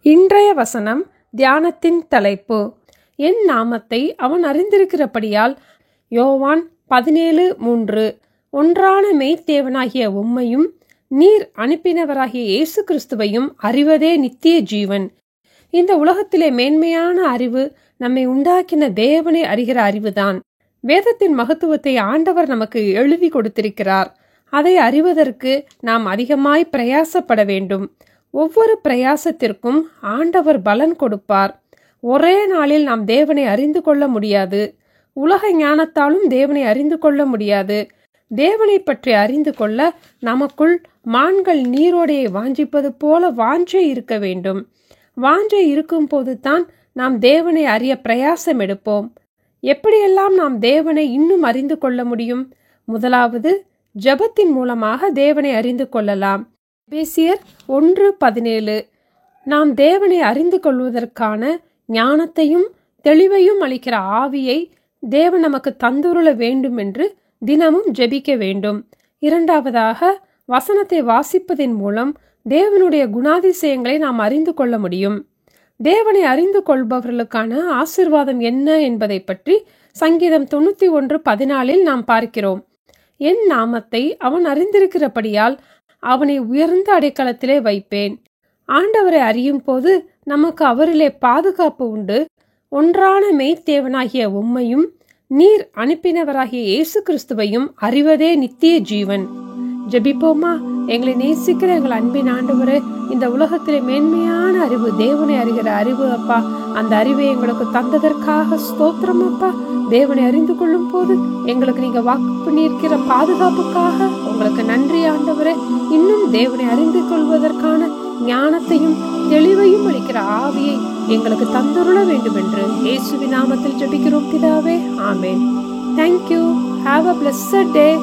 இன்றைய வசனம் தியானத்தின் தலைப்பு, என் நாமத்தை அவன் அறிந்திருக்கிறபடியால். யோவான் 17:3. ஒன்றான மெய்த்தேவனாகிய உம்மையும் நீர் அனுப்பினவராகிய இயேசு கிறிஸ்துவையும் அறிவதே நித்திய ஜீவன். இந்த உலகத்திலே மேன்மையான அறிவு நம்மை உண்டாக்கின தேவனை அறிகிற அறிவுதான். வேதத்தின் மகத்துவத்தை ஆண்டவர் நமக்கு எழுதி கொடுத்திருக்கிறார். அதை அறிவதற்கு நாம் அதிகமாய் பிரயாசப்பட வேண்டும். ஒவ்வொரு பிரயாசத்திற்கும் ஆண்டவர் பலன் கொடுப்பார். ஒரே நாளில் நாம் தேவனை அறிந்து கொள்ள முடியாது. உலக ஞானத்தாலும் தேவனை அறிந்து கொள்ள முடியாது. தேவனை பற்றி அறிந்து கொள்ள நமக்குள் மான்கள் நீரோடையை வாஞ்சிப்பது போல வாஞ்சை இருக்க வேண்டும். வாஞ்சை இருக்கும் போதுதான் நாம் தேவனை அறிய பிரயாசம் எடுப்போம். எப்படியெல்லாம் நாம் தேவனை இன்னும் அறிந்து கொள்ள முடியும்? முதலாவது, ஜெபத்தின் மூலமாக தேவனை அறிந்து கொள்ளலாம். எபேசியர் 1:17. நாம் தேவனை அறிந்து கொள்வதற்கான ஞானத்தையும் தெளிவையும் அளிக்கிற ஆவியை தேவன் நமக்கு தந்துருள வேண்டும் என்று தினமும் ஜெபிக்க வேண்டும். இரண்டாவதாக, வசனத்தை வாசிப்பதன் மூலம் தேவனுடைய குணாதிசயங்களை நாம் அறிந்து கொள்ள முடியும். தேவனை அறிந்து கொள்பவர்களுக்கான ஆசீர்வாதம் என்ன என்பதை பற்றி சங்கீதம் 91:14 நாம் பார்க்கிறோம். என் நாமத்தை அவன் அறிந்திருக்கிறபடியால் அவனை உயர்ந்த அடைக்கலத்திலே வைப்பேன். ஆண்டவரை அறியும் போது நமக்கு அவரிலே பாதுகாப்பு உண்டு. ஒன்றான மெய்த்தேவனாகிய உம்மையும் நீர் அனுப்பினவராகிய இயேசு கிறிஸ்துவையும் அறிவதே நித்திய ஜீவன். ஜெபிப்போமா? எங்களை நேசிக்கிற எங்கள் அன்பின் ஆண்டவரே, இந்த உலகத்திலே மேன்மையான அறிவு தேவனை அறிகிற அறிவு அப்பா. அந்த அறிவை எங்களுக்கு தந்ததற்காக ஸ்தோத்திரம் அப்பா. தேவனை அறிந்து கொள்ளும் போது எங்களுக்கு நீங்க வாக்கு பண்ணியிருக்கிற பாதுகாப்புக்காக உங்களுக்கு நன்றி ஆண்டவரே. இன்னும் தேவனை அறிந்து கொள்வதற்கான ஞானத்தையும் தெளிவையும் அளிக்கிற ஆவியை எங்களுக்கு தந்துருள வேண்டும் என்று இயேசுவின் நாமத்தில் ஜெபிக்கிறோம் பிதாவே. ஆமென். Thank you. Have a blessed day.